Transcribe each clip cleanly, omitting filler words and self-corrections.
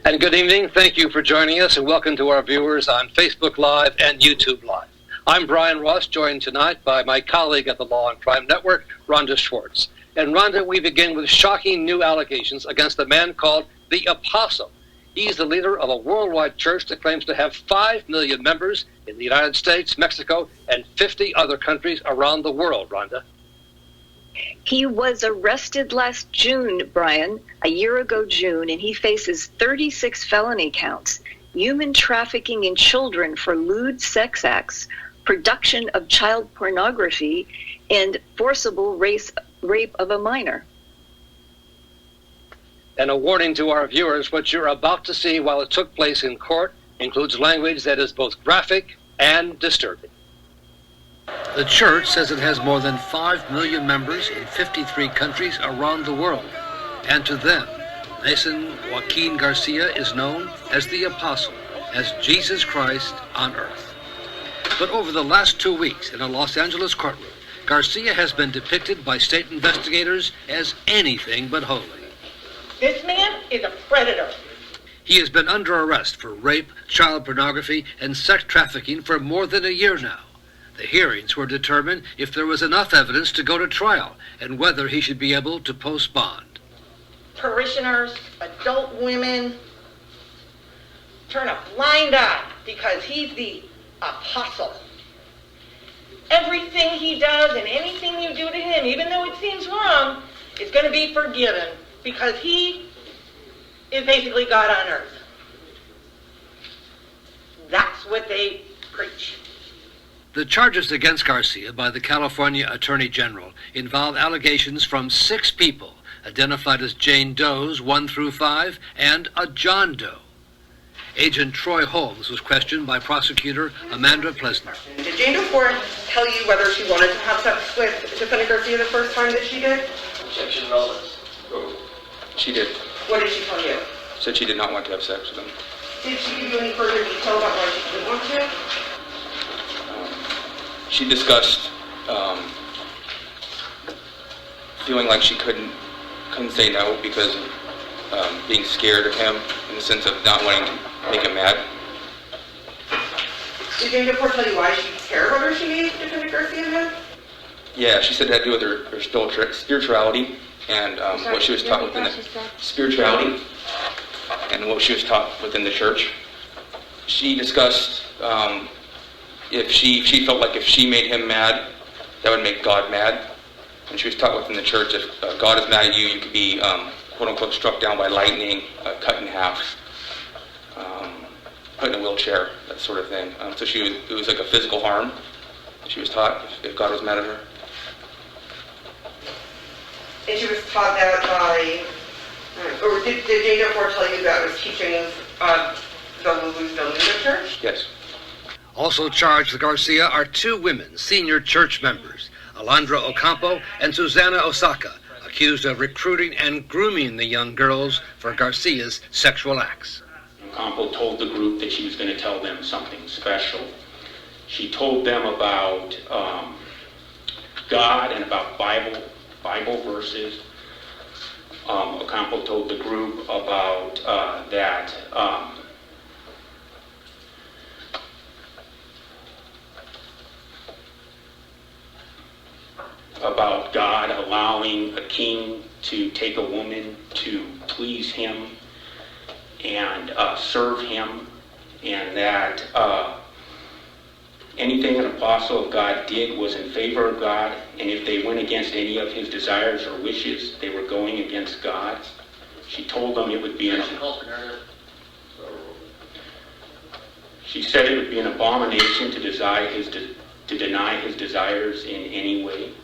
And good evening. Thank you for joining us, and welcome to our viewers on Facebook Live and YouTube Live. I'm Brian Ross, joined tonight by my colleague at the Law and Crime Network, Rhonda Schwartz. And Rhonda, we begin with shocking new allegations against a man called the Apostle. He's the leader of a worldwide church that claims to have 5 million members in the United States, Mexico, and 50 other countries around the world, Rhonda. He was arrested last June, Brian, a year ago June, and he faces 36 felony counts: human trafficking in children for lewd sex acts, production of child pornography, and forcible rape of a minor. And a warning to our viewers, what you're about to see while it took place in court includes language that is both graphic and disturbing. The church says it has more than 5 million members in 53 countries around the world. And to them, Naason Joaquin Garcia is known as the Apostle, as Jesus Christ on earth. But over the last 2 weeks in a Los Angeles courtroom, Garcia has been depicted by state investigators as anything but holy. This man is a predator. He has been under arrest for rape, child pornography, and sex trafficking for more than a year now. The hearings were determined if there was enough evidence to go to trial and whether he should be able to post bond. Parishioners, adult women, turn a blind eye because he's the apostle. Everything he does and anything you do to him, even though it seems wrong, is going to be forgiven because he is basically God on earth. That's what they preach. The charges against Garcia by the California Attorney General involve allegations from 6 people, identified as Jane Does 1 through 5, and a John Doe. Agent Troy Holmes was questioned by prosecutor Amanda Plesner. Did Jane Doe 4 tell you whether she wanted to have sex with Defendant Garcia the first time that she did? Objection, relevance. She did. What did she tell you? Said she did not want to have sex with him. Did she give you any further detail about why she didn't want to? She discussed feeling like she couldn't say no because of being scared of him, in the sense of not wanting to make him mad. Did Jane Doe 4 tell you why she cared whether she gave Defendant Garcia mad? Yeah, she said it had to do with her spirituality and what she was taught within the spirituality and what she was taught within the church. She discussed if she felt like if she made him mad, that would make God mad. And she was taught within the church, if God is mad at you, you could be quote unquote struck down by lightning, cut in half, put in a wheelchair, that sort of thing. So it was like a physical harm she was taught if God was mad at her. And she was taught that by, or did Jane Doe 4 tell you that was teachings of the Lulu's done in the church? Yes. Also charged with Garcia are 2 women, senior church members, Alondra Ocampo and Susana Osaka, accused of recruiting and grooming the young girls for Garcia's sexual acts. Ocampo told the group that she was going to tell them something special. She told them about God and about Bible verses. Ocampo told the group about about God allowing a king to take a woman to please him and serve him, and that anything an apostle of God did was in favor of God, and if they went against any of his desires or wishes, they were going against God. She told them it would be she said it would be an abomination to deny his desires in any way.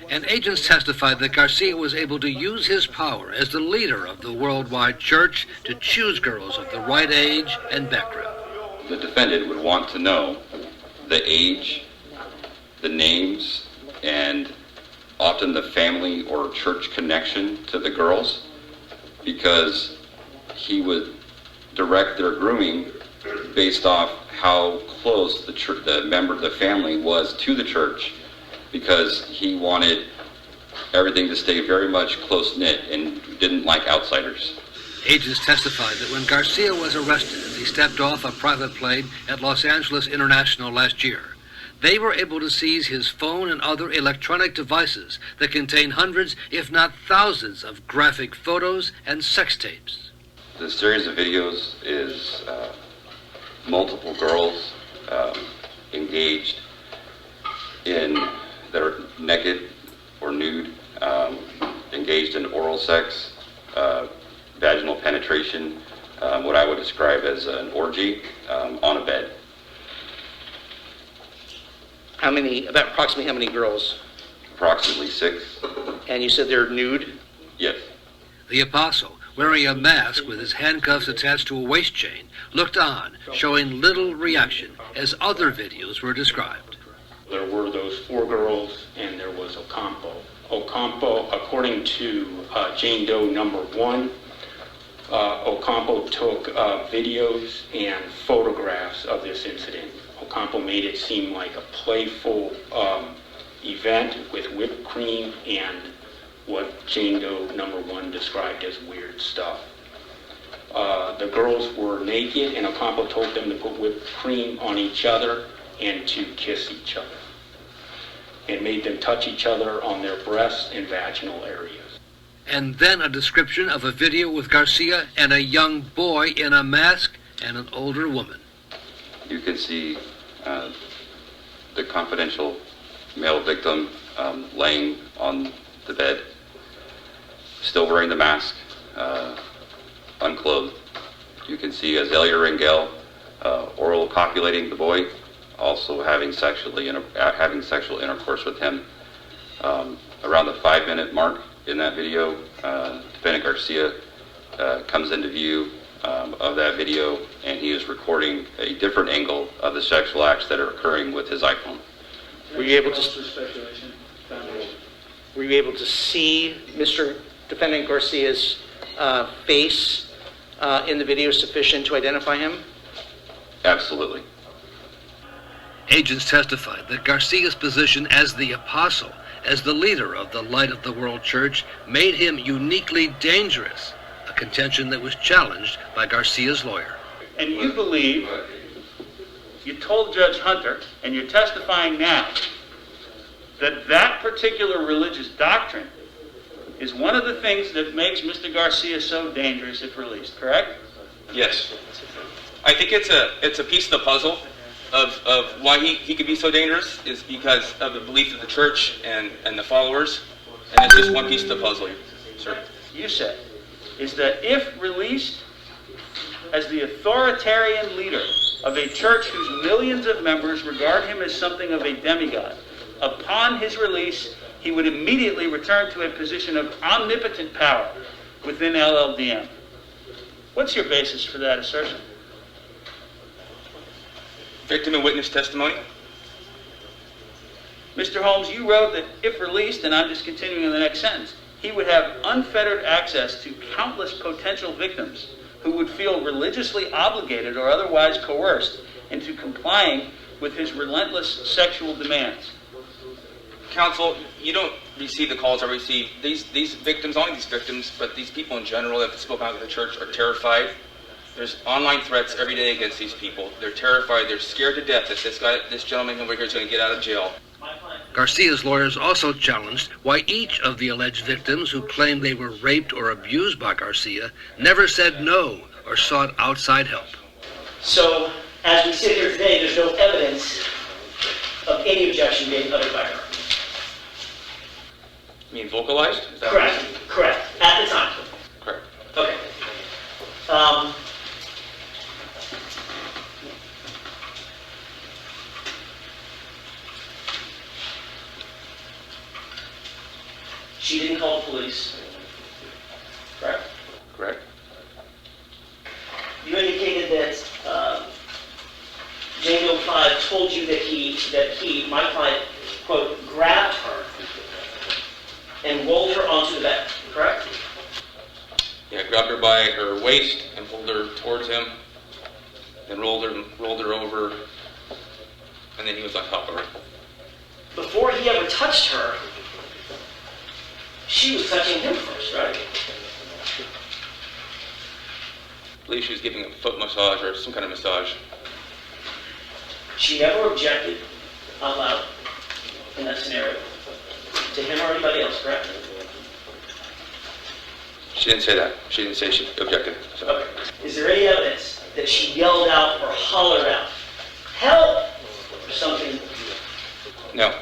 And agents testified that Garcia was able to use his power as the leader of the worldwide church to choose girls of the right age and background. The defendant would want to know the age, the names, and often the family or church connection to the girls, because he would direct their grooming based off how close the member of the family was to the church, because he wanted everything to stay very much close-knit and didn't like outsiders. Agents testified that when Garcia was arrested as he stepped off a private plane at Los Angeles International last year, they were able to seize his phone and other electronic devices that contain hundreds, if not thousands, of graphic photos and sex tapes. The series of videos is multiple girls engaged in that are naked or nude, engaged in oral sex, vaginal penetration, what I would describe as an orgy on a bed. Approximately how many girls? Approximately 6. And you said they're nude? Yes. The apostle, wearing a mask with his handcuffs attached to a waist chain, looked on, showing little reaction as other videos were described. There were those 4 girls, and there was Ocampo. Ocampo, according to Jane Doe number 1, Ocampo took videos and photographs of this incident. Ocampo made it seem like a playful event with whipped cream and what Jane Doe number 1 described as weird stuff. The girls were naked, and Ocampo told them to put whipped cream on each other and to kiss each other, and made them touch each other on their breasts and vaginal areas. And then a description of a video with Garcia and a young boy in a mask and an older woman. You can see the confidential male victim laying on the bed, still wearing the mask, unclothed. You can see Azalea Rangel oral copulating the boy, also having sexual intercourse with him. Around the 5-minute mark in that video, Defendant Garcia comes into view of that video, and he is recording a different angle of the sexual acts that are occurring with his iPhone. Were you able to see Mr. Defendant Garcia's face in the video sufficient to identify him? Absolutely. Agents testified that Garcia's position as the apostle, as the leader of the Light of the World Church, made him uniquely dangerous, a contention that was challenged by Garcia's lawyer. And you believe, you told Judge Hunter, and you're testifying now, that that particular religious doctrine is one of the things that makes Mr. Garcia so dangerous if released, correct? Yes. I think it's a piece of the puzzle of why he could be so dangerous is because of the belief of the church and the followers. And it's just one piece of the puzzle, sir. You said, is that if released as the authoritarian leader of a church whose millions of members regard him as something of a demigod, upon his release, he would immediately return to a position of omnipotent power within LLDM. What's your basis for that assertion? Victim and witness testimony. Mr. Holmes, you wrote that if released, and I'm just continuing in the next sentence, he would have unfettered access to countless potential victims who would feel religiously obligated or otherwise coerced into complying with his relentless sexual demands. Counsel, you don't receive the calls I receive. These victims, only these victims, but these people in general that have spoken out of the church are terrified. There's online threats every day against these people. They're terrified. They're scared to death that this gentleman over here is going to get out of jail. Garcia's lawyers also challenged why each of the alleged victims who claimed they were raped or abused by Garcia never said no or sought outside help. So, as we sit here today, there's no evidence of any objection being uttered by her. You mean vocalized? Is that Correct. Correct. At the time. Correct. Okay. She didn't call the police. Correct. Correct. You indicated that Jane Doe 5 told you that my client, quote, grabbed her and rolled her onto the bed, correct? Yeah, grabbed her by her waist and pulled her towards him, then rolled her over, and then he was on top of her. Before he ever touched her, she was touching him first, right? believe she was giving him a foot massage or some kind of massage. She never objected out loud in that scenario to him or anybody else, correct? She didn't say that. She didn't say she objected. So. Okay. Is there any evidence that she yelled out or hollered out, help, or something? No.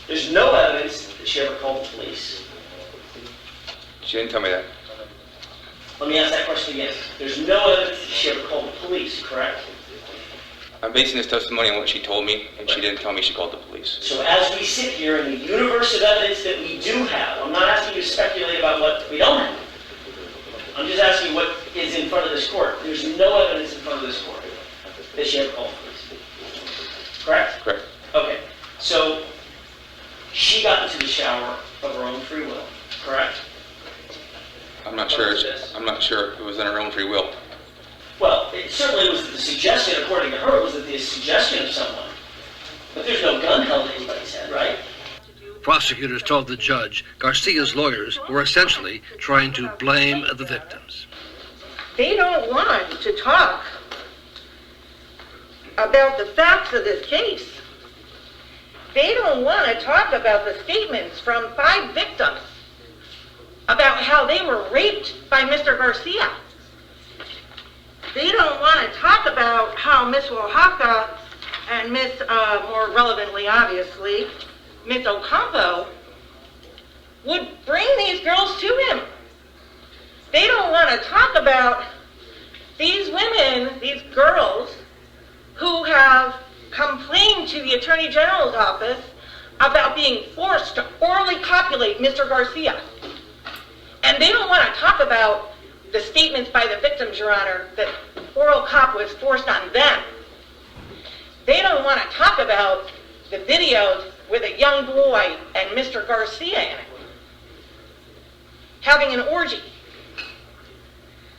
There's no evidence that she ever called the police. She didn't tell me that. Let me ask that question again. There's no evidence that she ever called the police, correct? I'm basing this testimony on what she told me, and she didn't tell me she called the police. So as we sit here in the universe of evidence that we do have, I'm not asking you to speculate about what we don't have. I'm just asking you what is in front of this court. There's no evidence in front of this court that she ever called the police. Correct? Correct. Okay. So she got into the shower of her own free will, correct? I'm not sure. I'm not sure it was in her own free will. Well, it certainly was the suggestion, according to her, it was the suggestion of someone. But there's no gun held to anybody's head, right? Prosecutors told the judge Garcia's lawyers were essentially trying to blame the victims. They don't want to talk about the facts of this case. They don't want to talk about the statements from 5 victims about how they were raped by Mr. Garcia. They don't want to talk about how Miss Oaxaca and Miss, more relevantly, obviously, Miss Ocampo would bring these girls to him. They don't want to talk about these women, these girls, who have complained to the Attorney General's office about being forced to orally copulate Mr. Garcia. And they don't want to talk about the statements by the victims, Your Honor, that oral cop was forced on them. They don't want to talk about the videos with a young boy and Mr. Garcia in it, having an orgy.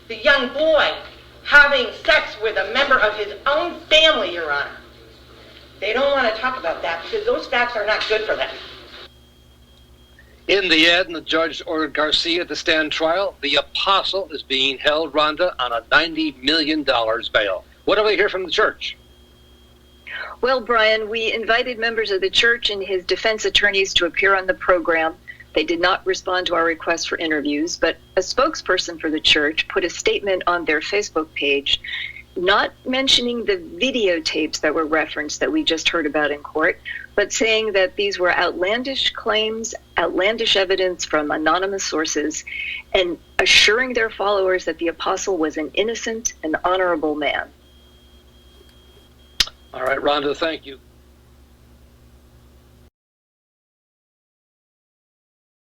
The young boy having sex with a member of his own family, Your Honor. They don't want to talk about that because those facts are not good for them. In the end, the judge ordered Garcia to stand trial. The apostle is being held, Rhonda, on a $90 million bail. What do we hear from the church? Well, Brian, we invited members of the church and his defense attorneys to appear on the program. They did not respond to our request for interviews, but a spokesperson for the church put a statement on their Facebook page not mentioning the videotapes that were referenced that we just heard about in court, but saying that these were outlandish claims, outlandish evidence from anonymous sources, and assuring their followers that the apostle was an innocent and honorable man. All right, Rhonda, thank you.